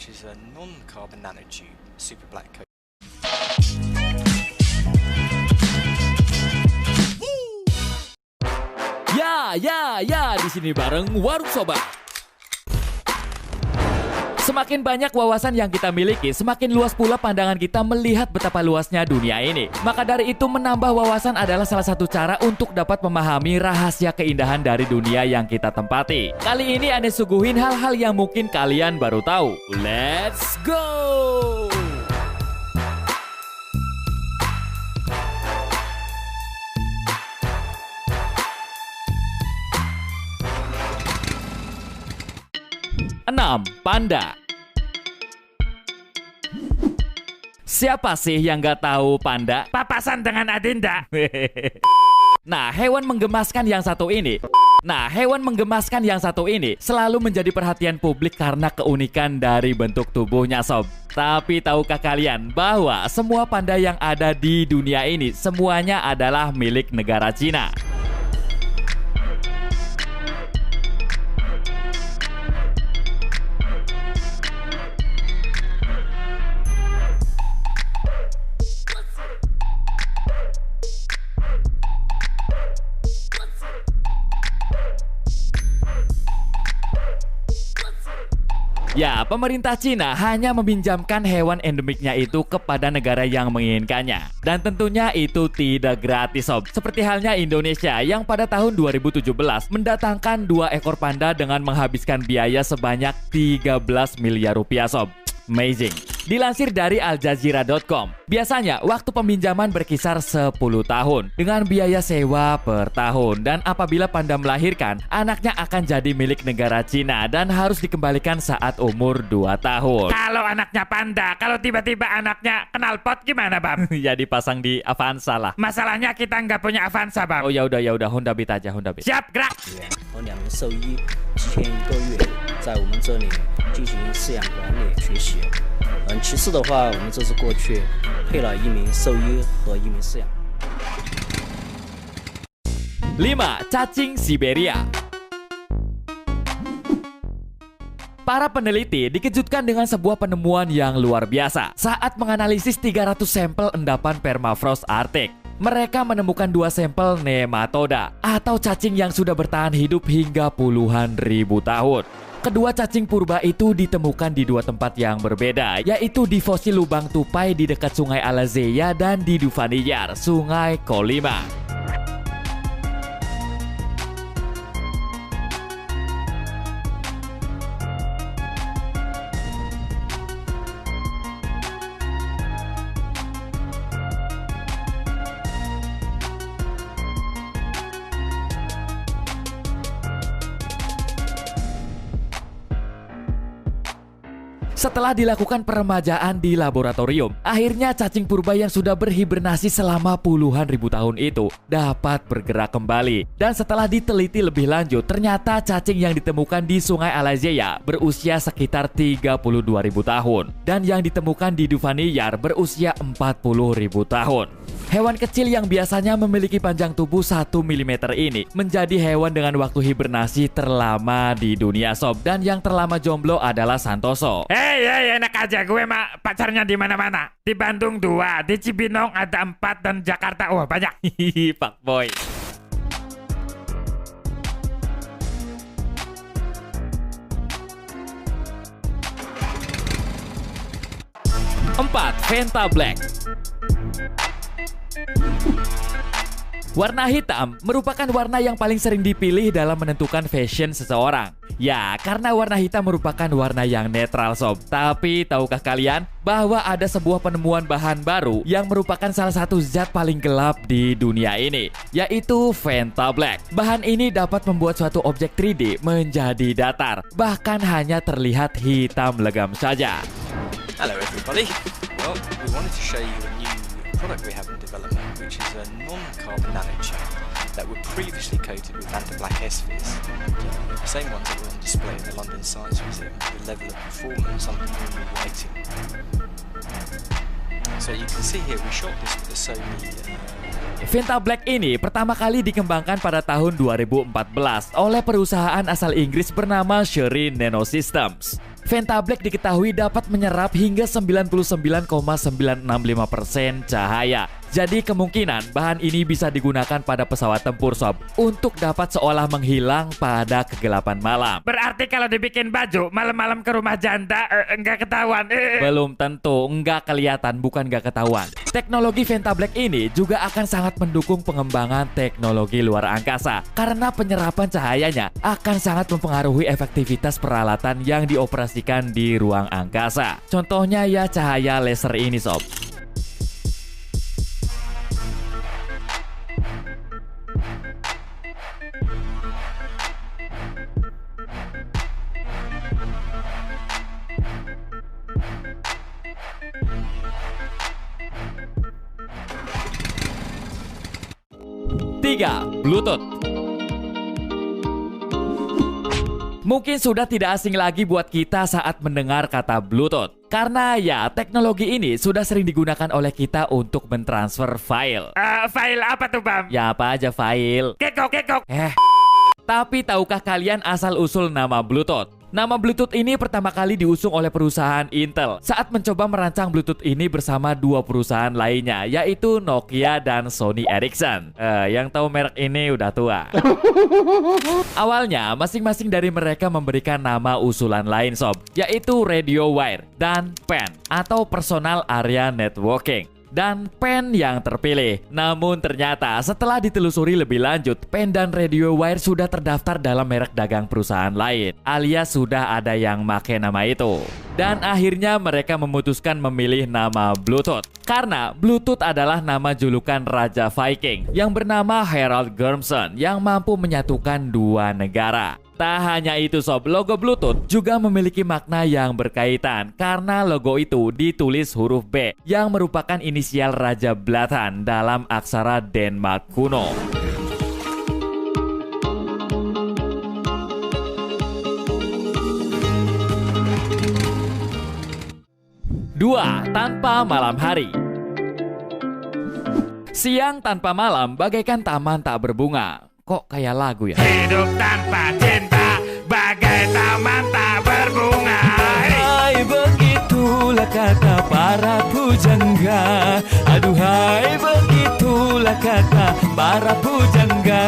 which is a non-carbon nanotube super black coat. Ya, di sini bareng Warung Sobat. Semakin banyak wawasan yang kita miliki, semakin luas pula pandangan kita melihat betapa luasnya dunia ini. Maka dari itu menambah wawasan adalah salah satu cara untuk dapat memahami rahasia keindahan dari dunia yang kita tempati. Kali ini Ane suguhin hal-hal yang mungkin kalian baru tahu. Let's go! Enam, panda. Siapa sih yang gak tahu panda? Papasan dengan Adinda. Nah, hewan menggemaskan yang satu ini selalu menjadi perhatian publik karena keunikan dari bentuk tubuhnya, sob. Tapi tahukah kalian bahwa semua panda yang ada di dunia ini semuanya adalah milik negara Cina? Ya, pemerintah Cina hanya meminjamkan hewan endemiknya itu kepada negara yang menginginkannya. Dan tentunya itu tidak gratis, sob. Seperti halnya Indonesia yang pada tahun 2017 mendatangkan 2 ekor panda dengan menghabiskan biaya sebanyak 13 miliar rupiah, sob. Amazing. Dilansir dari aljazeera.com, biasanya waktu peminjaman berkisar 10 tahun dengan biaya sewa per tahun. Dan apabila panda melahirkan, anaknya akan jadi milik negara Cina dan harus dikembalikan saat umur 2 tahun. Kalau anaknya panda, kalau tiba-tiba anaknya knalpot gimana, Bam? Ya dipasang di Avanza lah. Masalahnya kita nggak punya Avanza, Bam. Oh ya udah Honda Beat aja, Honda Beat. Siap, gerak. 和2名兽医提前1个月在我们这里进行饲养管理学习。其次的话，我们这次过去配了1名兽医和1名饲养。 5. Cacing Siberia. Para peneliti dikejutkan dengan sebuah penemuan yang luar biasa saat menganalisis 300 sampel endapan permafrost Arktik. Mereka menemukan 2 sampel nematoda atau cacing yang sudah bertahan hidup hingga puluhan ribu tahun. Kedua cacing purba itu ditemukan di 2 tempat yang berbeda, yaitu di fosil lubang tupai di dekat Sungai Alazeia dan di Duvaniyar, Sungai Kolyma. Setelah dilakukan peremajaan di laboratorium, akhirnya cacing purba yang sudah berhibernasi selama puluhan ribu tahun itu dapat bergerak kembali. Dan setelah diteliti lebih lanjut, ternyata cacing yang ditemukan di Sungai Alazeia berusia sekitar 32.000 tahun. Dan yang ditemukan di Duvaniyar berusia 40.000 tahun. Hewan kecil yang biasanya memiliki panjang tubuh 1 mm ini menjadi hewan dengan waktu hibernasi terlama di dunia, sob. Dan yang terlama jomblo adalah Santoso. Hei, enak aja, gue mah pacarnya di mana-mana. Di Bandung 2, di Cibinong ada 4, dan Jakarta banyak. Hihihi, Pak Boy. Empat, Venta Black. Warna hitam merupakan warna yang paling sering dipilih dalam menentukan fashion seseorang. Ya, karena warna hitam merupakan warna yang netral, sob. Tapi tahukah kalian bahwa ada sebuah penemuan bahan baru yang merupakan salah satu zat paling gelap di dunia ini, yaitu Venta Black. Bahan ini dapat membuat suatu objek 3D menjadi datar, bahkan hanya terlihat hitam legam saja. Hello everybody. Well, we wanted to show you a new product we have in development, which is a non-carbon nanotube that were previously coated with Vantablack S-Vis. The same ones that were on display in the London Science Museum, with a level of performance under normal lighting. So you can see here we shot this with a Sony Venta Black ini pertama kali dikembangkan pada tahun 2014 oleh perusahaan asal Inggris bernama Sherry Nanosystems. Vantablack diketahui dapat menyerap hingga 99,965% cahaya. Jadi kemungkinan bahan ini bisa digunakan pada pesawat tempur sob untuk dapat seolah menghilang pada kegelapan malam. Berarti kalau dibikin baju malam-malam ke rumah janda enggak ketahuan. Belum tentu, enggak kelihatan, bukan enggak ketahuan. Teknologi Vantablack ini juga akan sangat mendukung pengembangan teknologi luar angkasa karena penyerapan cahayanya akan sangat mempengaruhi efektivitas peralatan yang dioperasikan di ruang angkasa. Contohnya ya cahaya laser ini sob. Tiga, Bluetooth. Mungkin sudah tidak asing lagi buat kita saat mendengar kata Bluetooth. Karena ya, teknologi ini sudah sering digunakan oleh kita untuk mentransfer file. File apa tuh, Bam? Ya apa aja file. Kekok. Tapi tahukah kalian asal-usul nama Bluetooth? Nama Bluetooth ini pertama kali diusung oleh perusahaan Intel saat mencoba merancang Bluetooth ini bersama dua perusahaan lainnya, yaitu Nokia dan Sony Ericsson. Yang tahu merek ini udah tua. Awalnya, masing-masing dari mereka memberikan nama usulan lain sob, yaitu Radio Wire dan PAN atau Personal Area Networking. Dan PAN yang terpilih. Namun ternyata setelah ditelusuri lebih lanjut, PAN dan Radio Wire sudah terdaftar dalam merek dagang perusahaan lain, alias sudah ada yang make nama itu. Dan akhirnya mereka memutuskan memilih nama Bluetooth karena Bluetooth adalah nama julukan Raja Viking yang bernama Harald Gurmson yang mampu menyatukan dua negara. Tak hanya itu sob, logo Bluetooth juga memiliki makna yang berkaitan karena logo itu ditulis huruf B yang merupakan inisial Raja Blatan dalam aksara Denmark kuno. Dua, tanpa malam hari. Siang tanpa malam bagaikan taman tak berbunga. Kok kayak lagu ya? Hidup tanpa cinta bagai taman tak berbunga. Hai, begitulah kata para pujangga. Aduhai, begitulah kata para pujangga.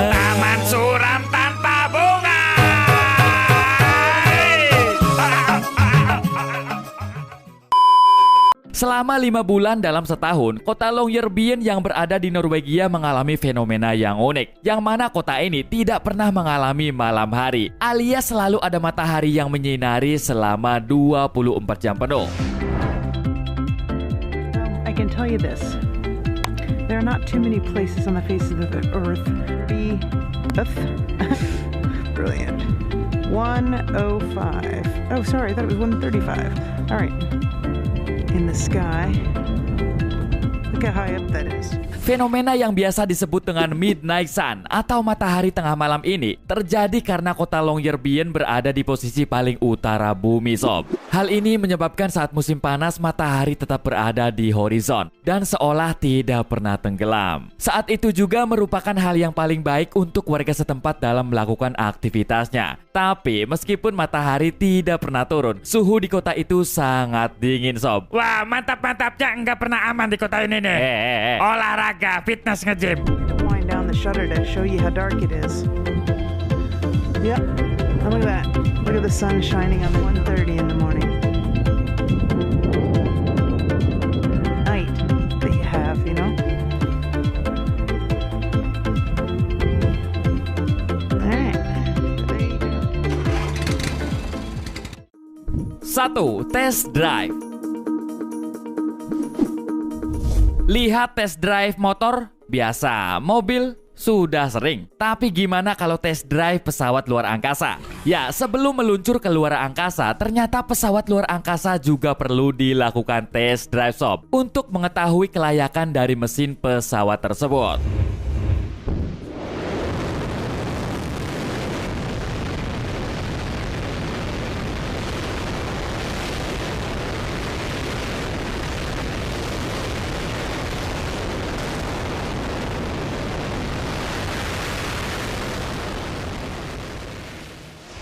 Taman suram tanpa bunga. Selama 5 bulan dalam setahun, kota Longyearbyen yang berada di Norwegia mengalami fenomena yang unik, yang mana kota ini tidak pernah mengalami malam hari, alias selalu ada matahari yang menyinari selama 24 jam penuh. I can tell you this. There are not too many places on the face of the earth. Brilliant. 105. Oh, sorry, I thought it was 135. All right. In the sky. Look how high up that is. Fenomena yang biasa disebut dengan midnight sun atau matahari tengah malam ini terjadi karena kota Longyearbyen berada di posisi paling utara bumi sob. Hal ini menyebabkan saat musim panas matahari tetap berada di horizon dan seolah tidak pernah tenggelam. Saat itu juga merupakan hal yang paling baik untuk warga setempat dalam melakukan aktivitasnya. Tapi meskipun matahari tidak pernah turun, suhu di kota itu sangat dingin sob. Wah, mantap-mantapnya enggak pernah aman di kota ini nih. Olahraga, fitness, nge-gym. Wind down the shutter to show you how dark it is. Yep. Oh, look at that. Look at the sun shining on 1:30 in the morning. Night that you have, you know. Alright. There you go. 1. Test drive. Lihat test drive motor? Biasa. Mobil? Sudah sering. Tapi gimana kalau test drive pesawat luar angkasa? Ya, sebelum meluncur ke luar angkasa, ternyata pesawat luar angkasa juga perlu dilakukan test drive sob untuk mengetahui kelayakan dari mesin pesawat tersebut.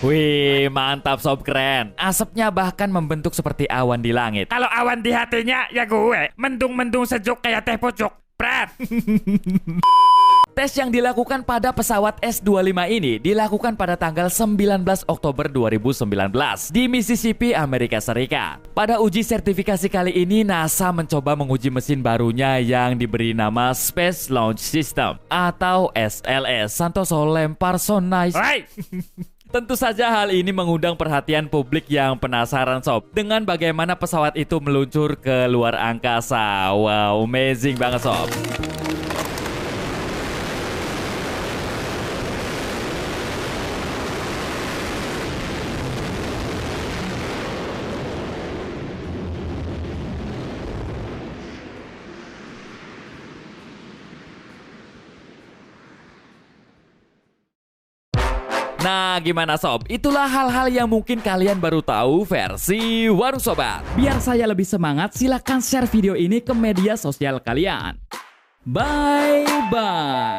Wih, mantap sob, keren. Asapnya bahkan membentuk seperti awan di langit. Kalau awan di hatinya ya gue, mendung-mendung sejuk kayak teh pucuk. Prat. Tes yang dilakukan pada pesawat S-25 ini dilakukan pada tanggal 19 Oktober 2019 di Mississippi, Amerika Serikat. Pada uji sertifikasi kali ini, NASA mencoba menguji mesin barunya yang diberi nama Space Launch System atau SLS, Santoso Lempar Sonai. Woi, Tentu saja hal ini mengundang perhatian publik yang penasaran sob dengan bagaimana pesawat itu meluncur ke luar angkasa. Wow, amazing banget sob. Nah, gimana sob? Itulah hal-hal yang mungkin kalian baru tahu versi Warung Sobat. Biar saya lebih semangat, silakan share video ini ke media sosial kalian. Bye-bye.